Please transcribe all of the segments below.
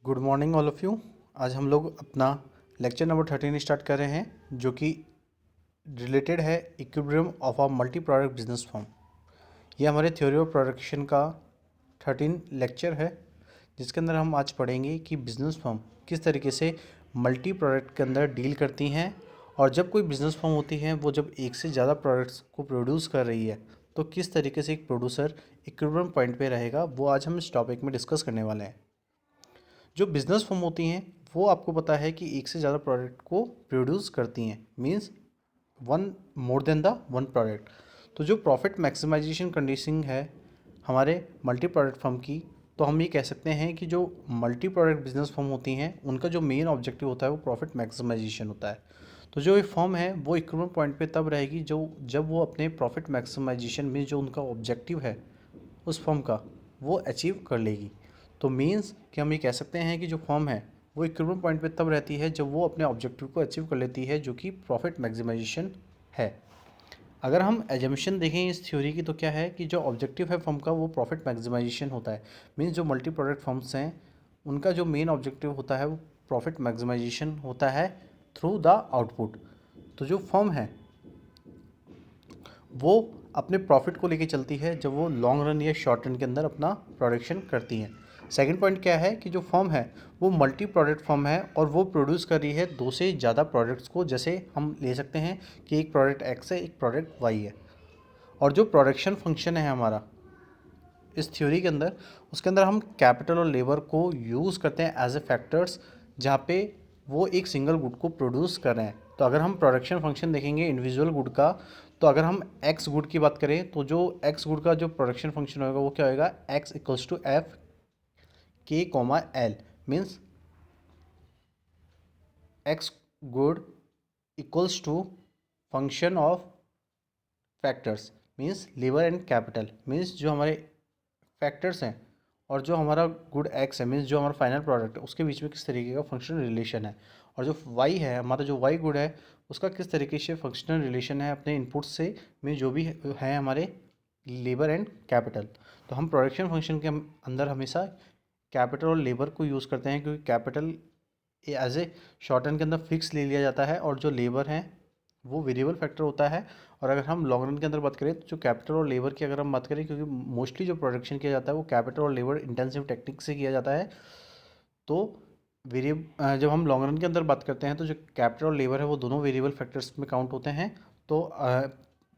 Good morning all of you. आज हम लोग अपना लेक्चर नंबर 13 स्टार्ट कर रहे हैं जो कि रिलेटेड है equilibrium of a multi product business firm. ये हमारे थ्योरी ऑफ प्रोडक्शन का 13 लेक्चर है जिसके अंदर हम आज पढ़ेंगे कि बिजनेस फर्म किस तरीके से मल्टी प्रोडक्ट के अंदर डील करती हैं। और जब कोई बिजनेस फर्म होती है वो जब एक से ज़्यादा प्रोडक्ट्स को प्रोड्यूस कर रही है तो किस तरीके से एक प्रोड्यूसर इक्विलिब्रियम पॉइंट पे रहेगा, वो आज हम इस टॉपिक में डिस्कस करने वाले हैं। जो बिजनेस फर्म होती हैं वो आपको पता है कि एक से ज़्यादा प्रोडक्ट को प्रोड्यूस करती हैं, means one more than the one product. तो जो प्रॉफिट मैक्सिमाइजेशन कंडीशनिंग है हमारे मल्टी प्रोडक्ट फर्म की, तो हम ये कह सकते हैं कि जो मल्टी प्रोडक्ट बिजनेस फर्म होती हैं उनका जो मेन ऑब्जेक्टिव होता है वो प्रॉफिट मैक्सिमाइजेशन होता है। तो जो ये फर्म है वो इक्विलिब्रियम पॉइंट पे तब रहेगी जो जब वो अपने प्रॉफिट मैक्सिमाइजेशन में जो उनका ऑब्जेक्टिव है उस फर्म का वो अचीव कर लेगी। तो मीन्स कि हम ये कह सकते हैं कि जो फर्म है वो इक्विलिब्रियम पॉइंट पे तब रहती है जब वो अपने ऑब्जेक्टिव को अचीव कर लेती है जो कि प्रॉफिट मैक्सिमाइजेशन है। अगर हम एजम्पशन देखें इस थ्योरी की तो क्या है कि जो ऑब्जेक्टिव है फर्म का वो प्रॉफिट मैक्सिमाइजेशन होता है। मीन्स जो मल्टी प्रोडक्ट फर्म्स हैं उनका जो मेन ऑब्जेक्टिव होता है वो प्रॉफिट मैक्सिमाइजेशन होता है थ्रू द आउटपुट। तो जो फर्म है वो अपने प्रॉफिट को लेके चलती है जब वो लॉन्ग रन या शॉर्ट रन के अंदर अपना प्रोडक्शन करती हैं। सेकंड पॉइंट क्या है कि जो फर्म है वो मल्टी प्रोडक्ट फर्म है और वो प्रोड्यूस कर रही है दो से ज़्यादा प्रोडक्ट्स को। जैसे हम ले सकते हैं कि एक प्रोडक्ट एक्स है, एक प्रोडक्ट वाई है। और जो प्रोडक्शन फंक्शन है हमारा इस थ्योरी के अंदर, उसके अंदर हम कैपिटल और लेबर को यूज़ करते हैं एज ए फैक्टर्स जहाँ पे वो एक सिंगल गुड को प्रोड्यूस कर रहे हैं। तो अगर हम प्रोडक्शन फंक्शन देखेंगे इंडिविजुअल गुड का, तो अगर हम एक्स गुड की बात करें तो जो एक्स गुड का जो प्रोडक्शन फंक्शन होगा वो क्या होगा, एक्स इक्वल्स टू एफ के comma L. Means X good equals to function of factors, means labour and capital. Means जो हमारे फैक्टर्स हैं और जो हमारा गुड एक्स है, मीन्स जो हमारा फाइनल प्रोडक्ट है उसके बीच में किस तरीके का फंक्शनल रिलेशन है। और जो वाई है हमारा, जो वाई गुड है उसका किस तरीके से फंक्शनल रिलेशन है अपने इनपुट से, मीन्स जो भी है हमारे लेबर एंड कैपिटल। तो हम प्रोडक्शन फंक्शन के अंदर हमेशा कैपिटल और लेबर को यूज़ करते हैं क्योंकि capital as a short run के अंदर फिक्स ले लिया जाता है और जो लेबर है वो वेरिएबल फैक्टर होता है। और अगर हम लॉन्ग रन के अंदर बात करें तो जो कैपिटल और लेबर की अगर हम बात करें, क्योंकि मोस्टली जो प्रोडक्शन किया जाता है वो कैपिटल और लेबर इंटेंसिव टेक्निक से किया जाता है, तो जब हम लॉन्ग रन के अंदर बात करते हैं तो जो कैपिटल और लेबर है वो दोनों वेरिएबल फैक्टर्स में काउंट होते हैं। तो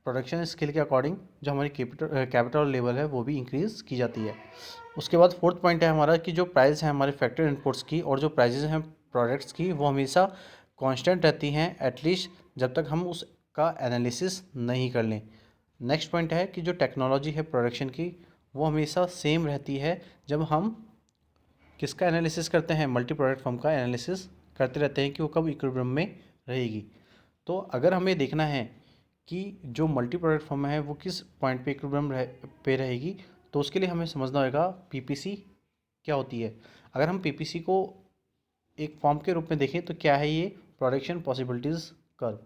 प्रोडक्शन स्केल के अकॉर्डिंग जो हमारी कैपिटल और लेबर है वो भी इंक्रीज़ की जाती है। उसके बाद फोर्थ पॉइंट है हमारा कि जो प्राइस है हमारे फैक्टर इनपुट्स की और जो प्राइजेज हैं प्रोडक्ट्स की वो हमेशा कांस्टेंट रहती हैं, एटलीस्ट जब तक हम उसका एनालिसिस नहीं कर लें। नेक्स्ट पॉइंट है कि जो टेक्नोलॉजी है प्रोडक्शन की वो हमेशा सेम रहती है जब हम किसका एनालिसिस करते हैं, मल्टी प्रोडक्ट फर्म का एनालिसिस करते रहते हैं कि वो कब इक्विलिब्रियम में रहेगी। तो अगर हमें देखना है कि जो मल्टी प्रोडक्ट फर्म है वो किस पॉइंट पे इक्विलिब्रियम पे रहेगी, तो उसके लिए हमें समझना होगा पीपीसी क्या होती है। अगर हम पीपीसी को एक फॉर्म के रूप में देखें तो क्या है ये, प्रोडक्शन पॉसिबिलिटीज़ कर्व।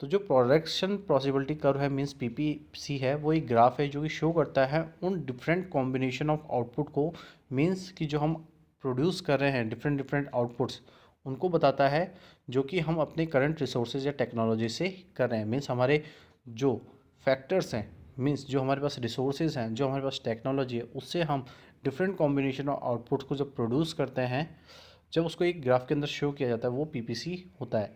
तो जो प्रोडक्शन पॉसिबिलिटी कर्व है मींस पीपीसी है, वो एक ग्राफ है जो कि शो करता है उन डिफरेंट कॉम्बिनेशन ऑफ आउटपुट को। मींस कि जो हम प्रोड्यूस कर रहे हैं डिफरेंट डिफरेंट आउटपुट्स उनको बताता है जो कि हम अपने करंट रिसोर्सेज या टेक्नोलॉजी से कर रहे हैं। मींस हमारे जो फैक्टर्स हैं, मींस जो हमारे पास रिसोर्सेज हैं, जो हमारे पास टेक्नोलॉजी है, उससे हम डिफरेंट कॉम्बिनेशन ऑफ आउटपुट्स को जब प्रोड्यूस करते हैं, जब उसको एक ग्राफ के अंदर शो किया जाता है वो पीपीसी होता है।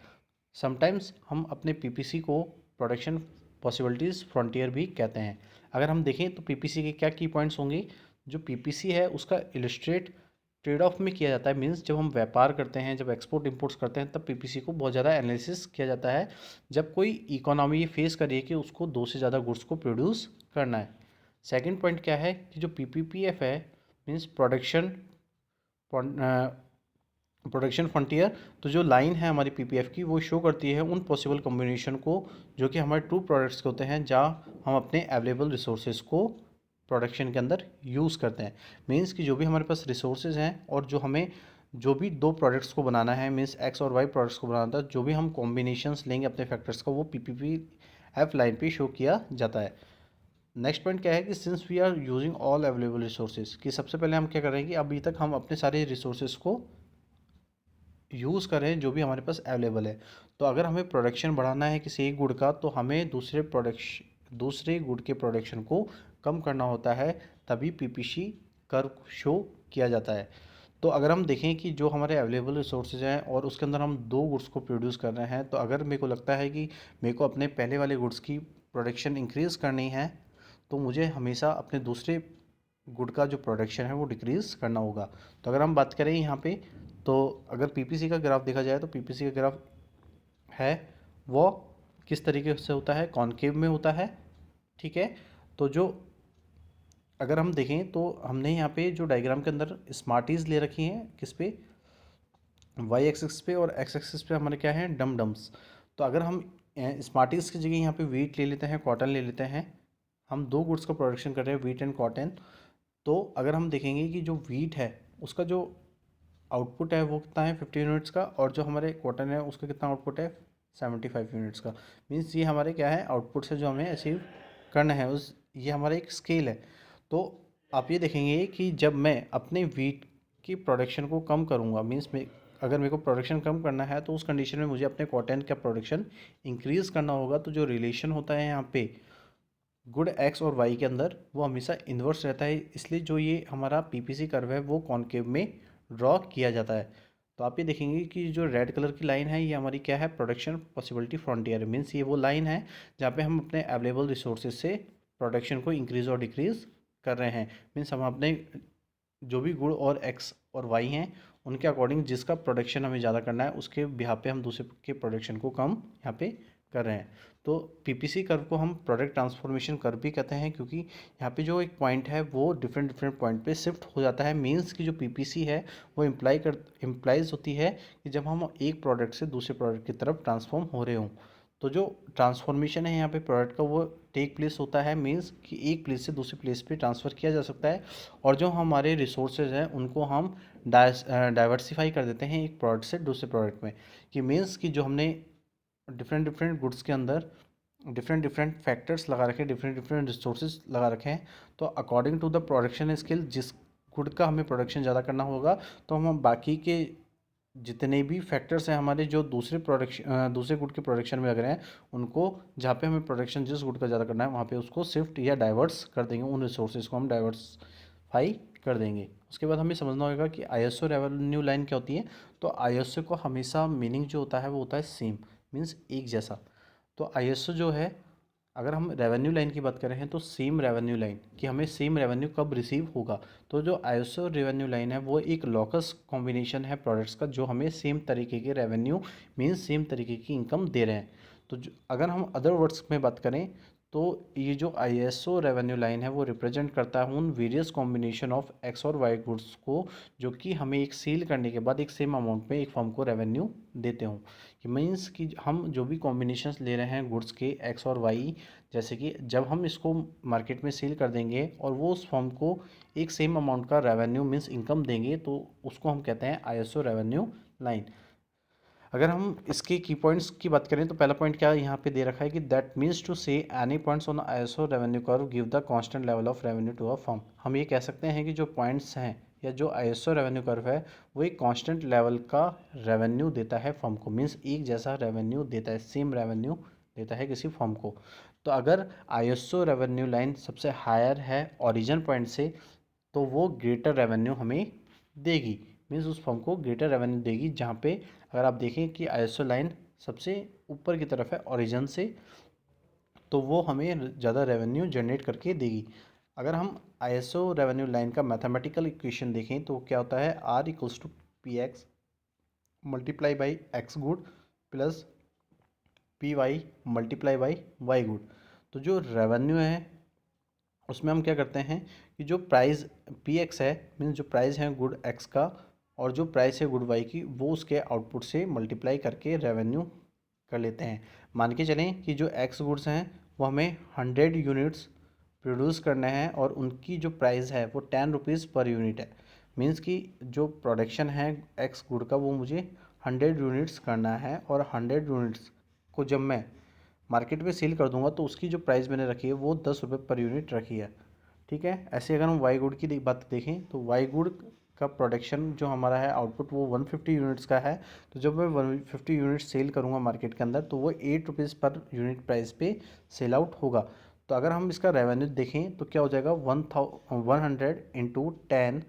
समटाइम्स हम अपने पीपीसी को प्रोडक्शन पॉसिबिलिटीज़ फ्रंटियर भी कहते हैं। अगर हम देखें तो पीपीसी के क्या की पॉइंट्स होंगे, जो पीपीसी है उसका इलस्ट्रेट ट्रेड ऑफ में किया जाता है। मींस जब हम व्यापार करते हैं, जब एक्सपोर्ट इंपोर्ट्स करते हैं, तब पीपीसी को बहुत ज़्यादा एनालिसिस किया जाता है जब कोई इकोनॉमी फेस करिए कि उसको दो से ज़्यादा गुड्स को प्रोड्यूस करना है। सेकंड पॉइंट क्या है कि जो पीपीपीएफ है मींस प्रोडक्शन फ्रंटियर। तो जो लाइन है हमारी पीपीएफ की वो शो करती है उन पॉसिबल कॉम्बिनेशन को जो कि हमारे ट्रू प्रोडक्ट्स के होते हैं, जहाँ हम अपने अवेलेबल रिसोर्सेज को प्रोडक्शन के अंदर यूज़ करते हैं। मीन्स कि जो भी हमारे पास रिसोर्सेज हैं और जो हमें जो भी दो प्रोडक्ट्स को बनाना है, मीन्स एक्स और वाई प्रोडक्ट्स को बनाना था, जो भी हम कॉम्बिनेशंस लेंगे अपने फैक्टर्स का वो पीपीपी एफ लाइन पे शो किया जाता है। नेक्स्ट पॉइंट क्या है कि since we are using all available resources, कि सबसे पहले हम क्या कर रहे हैं कि अभी तक हम अपने सारे रिसोर्सेज को यूज़ करें जो भी हमारे पास अवेलेबल है। तो अगर हमें प्रोडक्शन बढ़ाना है किसी एक गुड़ का, तो हमें दूसरे गुड़ के प्रोडक्शन को कम करना होता है, तभी पीपीसी कर्व शो किया जाता है। तो अगर हम देखें कि जो हमारे अवेलेबल रिसोर्सेज हैं और उसके अंदर हम दो गुड्स को प्रोड्यूस कर रहे हैं, तो अगर मेरे को लगता है कि मेरे को अपने पहले वाले गुड्स की प्रोडक्शन इंक्रीज़ करनी है, तो मुझे हमेशा अपने दूसरे गुड का जो प्रोडक्शन है वो डिक्रीज़ करना होगा। तो अगर हम बात करें यहाँ पे, तो अगर पीपीसी का ग्राफ देखा जाए तो पीपीसी का ग्राफ है वो किस तरीके से होता है, कॉनकेव में होता है, ठीक है। तो जो अगर हम देखें तो हमने यहाँ पे जो डायग्राम के अंदर स्मार्टीज़ ले रखी हैं किस पे, वाई एक्सिस पे, और एक्स एक्सिस पे हमारे क्या है, डम डम्स। तो अगर हम स्मार्टीज़ की जगह यहाँ पे वीट ले लेते हैं, कॉटन ले लेते हैं, हम दो गुड्स का प्रोडक्शन कर रहे हैं, वीट एंड कॉटन। तो अगर हम देखेंगे कि जो वीट है उसका जो आउटपुट है वो कितना है, 50 यूनिट्स का, और जो हमारे कॉटन है उसका कितना आउटपुट है, 75 यूनिट्स का। मीन्स ये हमारे क्या है, आउटपुट से जो हमें अचीव करना है उस, ये हमारा एक स्केल है। तो आप ये देखेंगे कि जब मैं अपने वीट की प्रोडक्शन को कम करूँगा, मीन्स में अगर मेरे को प्रोडक्शन कम करना है, तो उस कंडीशन में मुझे अपने कॉटन का प्रोडक्शन इंक्रीज़ करना होगा। तो जो रिलेशन होता है यहाँ पे गुड एक्स और वाई के अंदर, वो हमेशा इन्वर्स रहता है, इसलिए जो ये हमारा पीपीसी कर्व है वो कॉनकेव में ड्रॉ किया जाता है। तो आप ये देखेंगे कि जो रेड कलर की लाइन है ये हमारी क्या है, प्रोडक्शन पॉसिबिलिटी फ्रंटियर, मीन्स ये वो लाइन है जहाँ पे हम अपने अवेलेबल रिसोर्सेज से प्रोडक्शन को इंक्रीज़ और डिक्रीज़ कर रहे हैं। मीन्स हम अपने जो भी गुड़ और एक्स और वाई हैं उनके अकॉर्डिंग जिसका प्रोडक्शन हमें ज़्यादा करना है उसके बिहाफ पे हम दूसरे के प्रोडक्शन को कम यहाँ पे कर रहे हैं। तो पीपीसी कर्व को हम प्रोडक्ट ट्रांसफॉर्मेशन कर्व भी कहते हैं, क्योंकि यहाँ पे जो एक पॉइंट है वो डिफरेंट डिफरेंट पॉइंट पे शिफ्ट हो जाता है। मीन्स की जो पीपीसी है वो इम्प्लाइज होती है कि जब हम एक प्रोडक्ट से दूसरे प्रोडक्ट की तरफ ट्रांसफॉर्म हो रहे हों, तो जो ट्रांसफॉर्मेशन है यहाँ पे प्रोडक्ट का वो टेक प्लेस होता है। मीन्स कि एक प्लेस से दूसरे प्लेस पे ट्रांसफ़र किया जा सकता है, और जो हमारे रिसोर्सेज हैं उनको हम डाइवर्सिफाई कर देते हैं एक प्रोडक्ट से दूसरे प्रोडक्ट में। कि मीन्स कि जो हमने डिफरेंट डिफरेंट गुड्स के अंदर डिफरेंट डिफरेंट फैक्टर्स लगा रखे हैं, डिफरेंट डिफरेंट रिसोर्सेज लगा रखे हैं, तो according to the production skill जिस गुड का हमें प्रोडक्शन ज़्यादा करना होगा, तो हम बाकी के जितने भी फैक्टर्स हैं हमारे जो दूसरे गुड के प्रोडक्शन में लग रहे हैं, उनको जहाँ पे हमें प्रोडक्शन जिस गुड का ज़्यादा करना है वहाँ पे उसको शिफ्ट या डाइवर्स कर देंगे, उन रिसोर्सेज को हम डाइवर्सफाई कर देंगे। उसके बाद हमें समझना होगा कि आईएसओ रेवेन्यू लाइन क्या होती है। तो आईएसओ को हमेशा मीनिंग जो होता है वो होता है सेम, मीन्स एक जैसा। तो आईएसओ जो है, अगर हम रेवेन्यू लाइन की बात कर रहे हैं तो सेम रेवेन्यू लाइन, कि हमें सेम रेवेन्यू कब रिसीव होगा। तो जो आईएसओ रेवेन्यू लाइन है वो एक लॉकस कॉम्बिनेशन है प्रोडक्ट्स का, जो हमें सेम तरीके के रेवेन्यू मीन्स सेम तरीके की इनकम दे रहे हैं। तो अगर हम अदर वर्ड्स में बात करें, तो ये जो आईएसओ रेवेन्यू लाइन है वो रिप्रेजेंट करता है उन वेरियस कॉम्बिनेशन ऑफ एक्स और वाई गुड्स को, जो कि हमें एक सेल करने के बाद एक सेम अमाउंट में एक फर्म को रेवेन्यू देते हों। कि मीन्स कि हम जो भी कॉम्बिनेशंस ले रहे हैं गुड्स के एक्स और वाई, जैसे कि जब हम इसको मार्केट में सेल कर देंगे और वो उस फर्म को एक सेम अमाउंट का रेवेन्यू मीन्स इनकम देंगे, तो उसको हम कहते हैं आईएसओ रेवेन्यू लाइन। अगर हम इसके की पॉइंट्स की बात करें तो पहला पॉइंट क्या यहाँ पे दे रखा है कि that means to say any points on ISO revenue curve give the constant level of revenue to a firm. हम ये कह सकते हैं कि जो पॉइंट्स हैं या जो आईएसओ रेवेन्यू कर्व है वो एक कांस्टेंट लेवल का रेवेन्यू देता है फर्म को, मीन्स एक जैसा रेवेन्यू देता है, सेम रेवेन्यू देता है किसी फर्म को। तो अगर आईएसओ रेवेन्यू लाइन सबसे हायर है ओरिजिन पॉइंट से, तो वो ग्रेटर रेवेन्यू हमें देगी, मीन्स उस फर्म को ग्रेटर रेवेन्यू देगी। जहाँ पे अगर आप देखें कि आईएसओ लाइन सबसे ऊपर की तरफ है ओरिजिन से, तो वो हमें ज़्यादा रेवेन्यू जनरेट करके देगी। अगर हम आईएसओ रेवेन्यू लाइन का मैथमेटिकल इक्वेशन देखें तो क्या होता है, R equals to P X multiply by X good plus P Y multiply by Y good. तो जो रेवेन्यू है उसमें हम क्या करते हैं कि जो प्राइस पी एक्स है, मीन्स जो प्राइस है गुड एक्स का, और जो प्राइस है गुड वाई की, वो उसके आउटपुट से मल्टीप्लाई करके रेवेन्यू कर लेते हैं। मान के चलें कि जो एक्स गुड्स हैं वो हमें 100 यूनिट्स प्रोड्यूस करने हैं, और उनकी जो प्राइस है वो 10 रुपीज़ पर यूनिट है। मीन्स कि जो प्रोडक्शन है एक्स गुड का वो मुझे 100 यूनिट्स करना है, और 100 यूनिट्स को जब मैं मार्केट में सेल कर दूंगा तो उसकी जो प्राइस मैंने रखी है वो 10 रुपये पर यूनिट रखी है। ठीक है, ऐसे अगर हम वाई गुड की बात देखें तो वाई गुड का प्रोडक्शन जो हमारा है आउटपुट वो 150 यूनिट्स का है। तो जब मैं 150 यूनिट्स सेल करूँगा मार्केट के अंदर तो वो 8 रुपीज़ पर यूनिट प्राइस पे सेल आउट होगा। तो अगर हम इसका रेवेन्यू देखें तो क्या हो जाएगा, 100 इंटू 10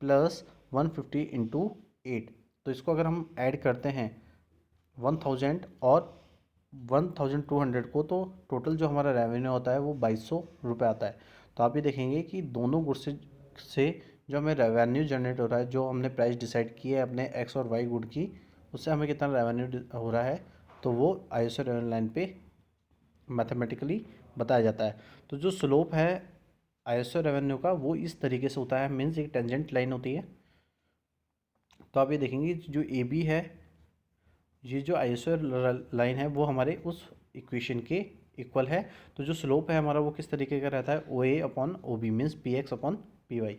प्लस 150 इंटू 8। तो इसको अगर हम ऐड करते हैं 1000 और 1200 को, तो टोटल जो हमारा रेवेन्यू होता है वो 2200 रुपये आता है। तो आप ये देखेंगे कि दोनों गुड से जो हमें रेवेन्यू जनरेट हो रहा है, जो हमने प्राइस डिसाइड की है अपने एक्स और वाई गुड की, उससे हमें कितना रेवेन्यू हो रहा है, तो वो आईएसओ रेवेन्यू लाइन पे मैथमेटिकली बताया जाता है। तो जो स्लोप है आईएसओ रेवेन्यू का वो इस तरीके से होता है, मीन्स एक टेंजेंट लाइन होती है। तो आप ये देखेंगे जो ए बी है, ये जो आईएसओ लाइन है वो हमारे उस इक्वेशन के इक्वल है। तो जो स्लोप है हमारा वो किस तरीके का रहता है, O A upon O B, means P X upon P Y.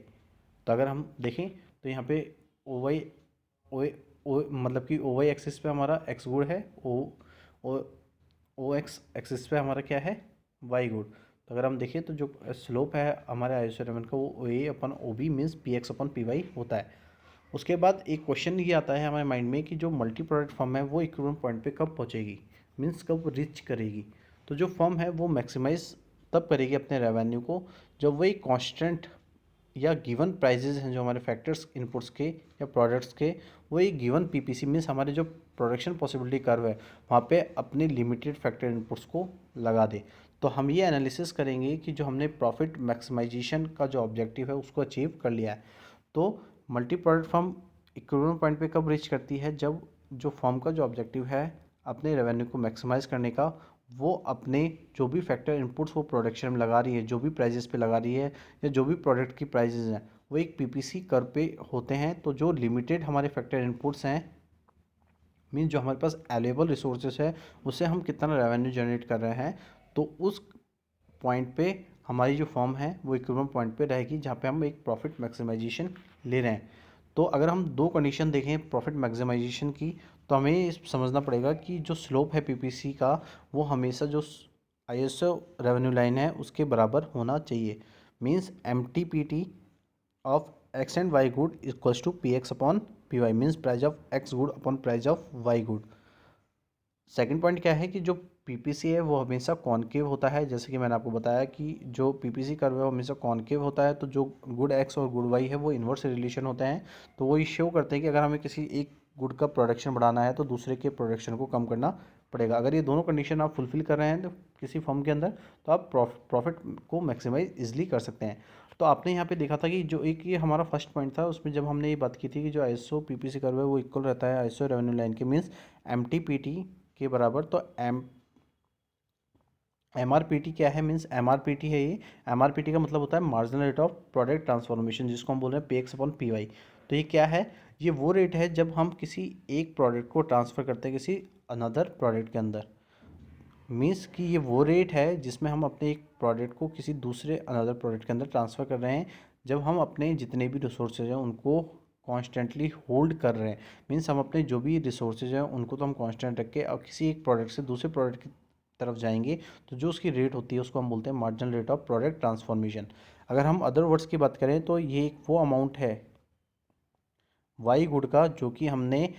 तो अगर हम देखें तो यहाँ पे ओ वाई ओ मतलब कि ओ वाई एक्सिस पे हमारा एक्स गुड है, ओ ओ एक्स एक्सिस पे हमारा क्या है, वाई गुड। तो अगर हम देखें तो जो स्लोप है हमारे आइसोलेशन का वो O A upon O B means P X upon P Y होता है। उसके बाद एक क्वेश्चन ये आता है हमारे माइंड में कि जो मल्टी प्रोडक्ट फर्म है वो इक्विवेलेंट पॉइंट पे कब पहुँचेगी, मीन्स कब रीच करेगी। तो जो फर्म है वो मैक्सिमाइज तब करेगी अपने रेवेन्यू को जब वो एक कॉन्स्टेंट या गिवन प्राइजेज हैं जो हमारे फैक्टर्स इनपुट्स के या प्रोडक्ट्स के, वो एक गिवन पीपीसी मीन्स हमारे जो प्रोडक्शन पॉसिबिलिटी कर्व है वहाँ पे अपने लिमिटेड फैक्टर इनपुट्स को लगा दे। तो हम ये एनालिसिस करेंगे कि जो हमने प्रॉफिट मैक्सिमाइजेशन का जो ऑब्जेक्टिव है उसको अचीव कर लिया है। तो multi product firm equivalent point पे कब रीच करती है, जब जो फर्म का जो ऑब्जेक्टिव है अपने रेवेन्यू को मैक्सिमाइज करने का, वो अपने जो भी फैक्टर इनपुट्स वो प्रोडक्शन में लगा रही है, जो भी प्राइजेस पे लगा रही है या जो भी प्रोडक्ट की प्राइजेस हैं वो एक पीपीसी कर्व पे होते हैं। तो जो लिमिटेड हमारे फैक्टर इनपुट्स हैं, मीन जो हमारे पास अवेलेबल रिसोर्सेज है उससे हम कितना रेवेन्यू जनरेट कर रहे हैं, तो उस पॉइंट पे हमारी जो फर्म है वो इक्विवेलेंट पॉइंट पे रहेगी जहाँ पे हम एक प्रॉफिट मैक्सिमाइजेशन ले रहे हैं। तो अगर हम दो कंडीशन देखें प्रॉफिट मैक्सिमाइजेशन की, तो हमें समझना पड़ेगा कि जो स्लोप है पीपीसी का वो हमेशा जो आईएसओ रेवेन्यू लाइन है उसके बराबर होना चाहिए। Means M T P T of X and Y good equals to P X upon P Y, means price of X good upon price of Y good. Second point क्या है कि जो PPC है वो हमेशा कॉनकेव होता है, जैसे कि मैंने आपको बताया कि जो पीपीसी कर्व है वो हमेशा कॉनकेव होता है। तो जो गुड एक्स और गुड वाई है वो इन्वर्स रिलेशन होते हैं। तो वो ये शो करते हैं कि अगर हमें किसी एक गुड का प्रोडक्शन बढ़ाना है तो दूसरे के प्रोडक्शन को कम करना पड़ेगा। अगर ये दोनों कंडीशन आप फुलफिल कर रहे हैं तो किसी फर्म के अंदर, तो आप प्रॉफिट को मैक्सिमाइज इजिली कर सकते हैं। तो आपने यहाँ पे देखा था कि जो एक ये हमारा फर्स्ट पॉइंट था उसमें जब हमने ये बात की थी कि जो आईएसओ पीपीसी कर्व है वो इक्वल रहता है आईएसओ रेवेन्यू लाइन के, मीन्स एमटीपीटी के बराबर। तो एम आर पी टी क्या है, means M R P T है ये, एम आर पी टी का मतलब होता है marginal rate of product transformation, जिसको हम बोल रहे हैं P X upon P Y. तो ये क्या है, ये वो रेट है जब हम किसी एक प्रोडक्ट को ट्रांसफ़र करते हैं किसी अनदर प्रोडक्ट के अंदर। मीन्स कि ये वो रेट है जिसमें हम अपने एक प्रोडक्ट को किसी दूसरे अनदर प्रोडक्ट के अंदर ट्रांसफ़र कर रहे हैं, जब हम अपने जितने भी रिसोर्सेज हैं उनको कॉन्स्टेंटली होल्ड कर रहे हैं। मीन्स हम अपने जो भी रिसोर्सेज हैं उनको तो हम कॉन्स्टेंट रख के और किसी एक प्रोडक्ट से दूसरे प्रोडक्ट की तरफ जाएंगे, तो जो उसकी रेट होती है उसको हम बोलते हैं marginal rate of product transformation. अगर हम अदर वर्ड्स की बात करें तो ये एक वो अमाउंट है वाई गुड का जो कि हमने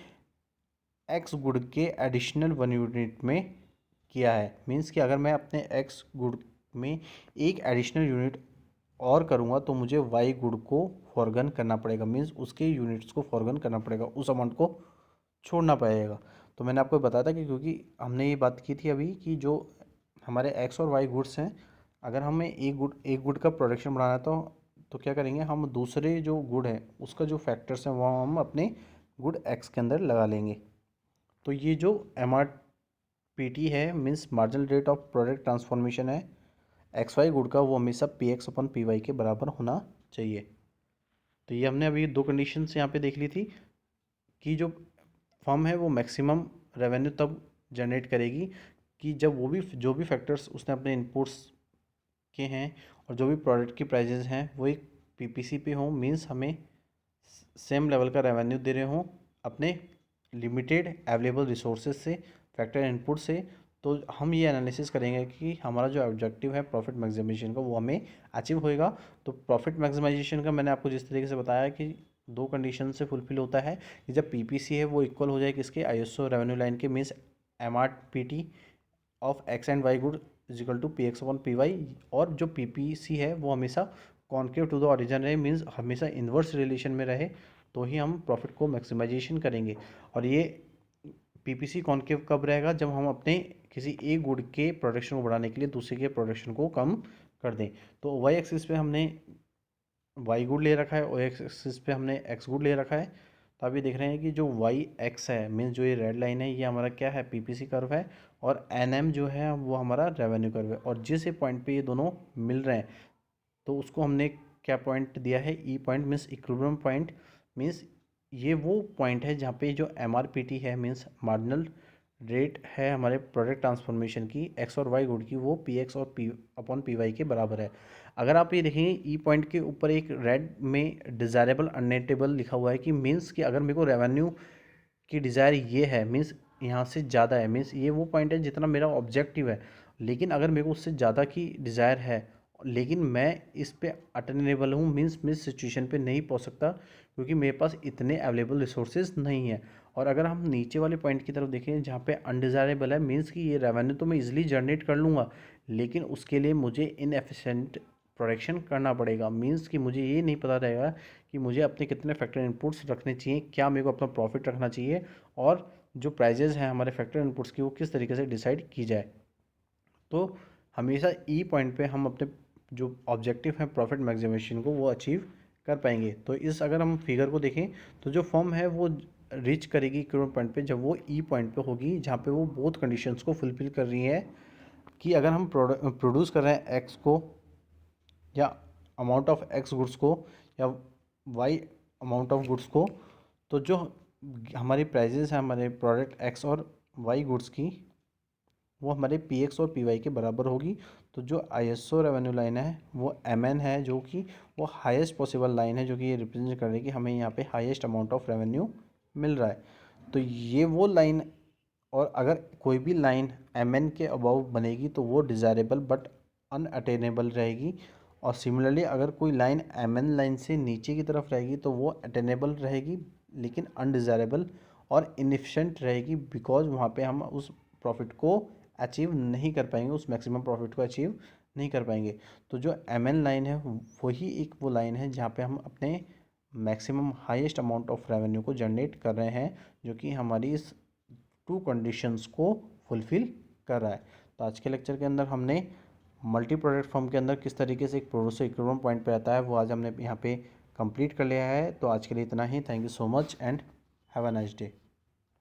एक्स गुड के एडिशनल 1 यूनिट में किया है। मीन्स कि अगर मैं अपने एक्स गुड में एक एडिशनल यूनिट और करूँगा तो मुझे वाई गुड को फॉरगन करना पड़ेगा, मीन्स उसके यूनिट्स को फॉरगन करना पड़ेगा, उस अमाउंट को छोड़ना पड़ेगा। तो मैंने आपको बताया था कि क्योंकि हमने ये बात की थी अभी कि जो हमारे एक्स और वाई गुड्स हैं, अगर हमें एक गुड का प्रोडक्शन बढ़ाना है तो क्या करेंगे, हम दूसरे जो गुड है उसका जो फैक्टर्स हैं वो हम अपने गुड एक्स के अंदर लगा लेंगे। तो ये जो एम आर पी टी है means marginal rate of product transformation है एक्स वाई गुड का, वो हमेशा P X upon P Y के बराबर होना चाहिए। तो ये हमने अभी दो कंडीशंस यहाँ पे देख ली थी कि जो फर्म है वो मैक्सिमम रेवेन्यू तब जनरेट करेगी कि जब वो भी जो भी फैक्टर्स उसने अपने इनपुट्स के हैं और जो भी प्रोडक्ट की प्राइजेज हैं वो एक पीपीसी पे हों, मीन्स हमें सेम लेवल का रेवेन्यू दे रहे हों अपने लिमिटेड अवेलेबल रिसोर्सेज से, फैक्टर इनपुट से। तो हम ये एनालिसिस करेंगे कि हमारा जो ऑब्जेक्टिव है प्रॉफिट मैक्सिमाइजेशन का वो हमें अचीव होएगा। तो प्रॉफिट मैक्सिमाइजेशन का मैंने आपको जिस तरीके से बताया कि दो कंडीशन से फुलफिल होता है कि जब पीपीसी है वो इक्वल हो जाए किसके, आईएसओ रेवेन्यू लाइन के, means MRPT of X and Y good is equal to P X upon P Y. और जो पीपीसी है वो हमेशा कॉन्केव टू द ओरिजिन रहे, मीन्स हमेशा इन्वर्स रिलेशन में रहे, तो ही हम प्रॉफिट को मैक्सिमाइजेशन करेंगे। और ये पीपीसी कॉन्केव कब रहेगा, जब हम अपने किसी एक गुड के प्रोडक्शन को बढ़ाने के लिए दूसरे के प्रोडक्शन को कम कर दें। तो वाई एक्सिस पे हमने वाई गुड ले रखा है और एक्स एक्सिस पे हमने एक्स गुड ले रखा है। तो आप ये देख रहे हैं कि जो वाई एक्स है, मीन्स जो ये रेड लाइन है, ये हमारा क्या है, पीपीसी कर्व है, और एन एम जो है वो हमारा रेवेन्यू कर्व है। और जिस पॉइंट पे ये दोनों मिल रहे हैं तो उसको हमने क्या पॉइंट दिया है, ई point, means equilibrium point. Means ये वो पॉइंट है जहाँ पे जो एम आर पी टी है, मीन्स मार्जिनल रेट है हमारे प्रोडक्ट ट्रांसफॉर्मेशन की एक्स और वाई गुड की, वो पी एक्स और पी अपॉन पी वाई के बराबर है। अगर आप ये देखेंगे ई पॉइंट के ऊपर एक रेड में डिज़ायरेबल अननेटेबल लिखा हुआ है कि मीन्स कि अगर मेरे को रेवेन्यू की डिज़ायर ये है, मीन्स यहाँ से ज़्यादा है, मीन्स ये वो पॉइंट है जितना मेरा ऑब्जेक्टिव है, लेकिन अगर मेरे को उससे ज़्यादा की डिज़ायर है लेकिन मैं इस पे अटेनेबल हूँ, मीन्स मैं इस सिचुएशन पे नहीं पहुँच सकता क्योंकि मेरे पास इतने अवेलेबल रिसोर्सेज नहीं है। और अगर हम नीचे वाले पॉइंट की तरफ देखें जहाँ पे अनडिज़ायरेबल है, मीन्स कि ये रेवेन्यू तो मैं इजीली जनरेट कर लूँगा लेकिन उसके लिए मुझे इनएफिशिएंट प्रोडक्शन करना पड़ेगा। मीन्स कि मुझे ये नहीं पता रहेगा कि मुझे अपने कितने फैक्टर इनपुट्स रखने चाहिए, क्या मेरे को अपना प्रॉफिट रखना चाहिए, और जो प्राइजेज हैं हमारे फैक्टर इनपुट्स की वो किस तरीके से डिसाइड की जाए। तो हमेशा ई पॉइंट पे हम अपने जो ऑब्जेक्टिव है प्रॉफिट मैक्सिमाइजेशन को वो अचीव कर पाएंगे। तो इस अगर हम फिगर को देखें तो जो फर्म है वो रीच करेगी क्रोन पॉइंट पे जब वो ई पॉइंट पे होगी जहाँ पे वो बोथ कंडीशंस को फुलफिल कर रही है कि अगर हम प्रोड्यूस कर रहे हैं एक्स को या अमाउंट ऑफ एक्स गुड्स को या वाई अमाउंट ऑफ गुड्स को, तो जो हमारी प्राइजेस हैं हमारे प्रोडक्ट एक्स और वाई गुड्स की वो हमारे पी एक्स और पी वाई के बराबर होगी। तो जो I S O revenue line है वो एम एन है जो कि वो हाईएस्ट पॉसिबल लाइन है जो कि ये रिप्रेजेंट कर रही है कि हमें यहाँ पे हाईएस्ट अमाउंट ऑफ रेवेन्यू मिल रहा है। तो ये वो लाइन, और अगर कोई भी लाइन एम एन के अबव बनेगी तो वो डिज़ायरेबल बट अनअटेनेबल रहेगी। और सिमिलरली अगर कोई लाइन एम एन लाइन से नीचे की तरफ रहेगी तो वो अटेनेबल रहेगी लेकिन अनडिज़ायरेबल और इनएफिशिएंट रहेगी, बिकॉज वहाँ पे हम उस प्रॉफिट को अचीव नहीं कर पाएंगे, उस मैक्सिमम प्रॉफिट को अचीव नहीं कर पाएंगे। तो जो एम एन लाइन है वही एक वो लाइन है जहाँ पे हम अपने maximum highest amount of revenue को जनरेट कर रहे हैं जो कि हमारी इस टू कंडीशंस को फुलफ़िल कर रहा है। तो आज के लेक्चर के अंदर हमने मल्टी प्रोडक्ट फर्म के अंदर किस तरीके से एक प्रोड्यूसर इक्विलिब्रियम पॉइंट पे आता है वो आज हमने यहाँ पे कंप्लीट कर लिया है। तो आज के लिए इतना ही। Thank you so much and have a nice day.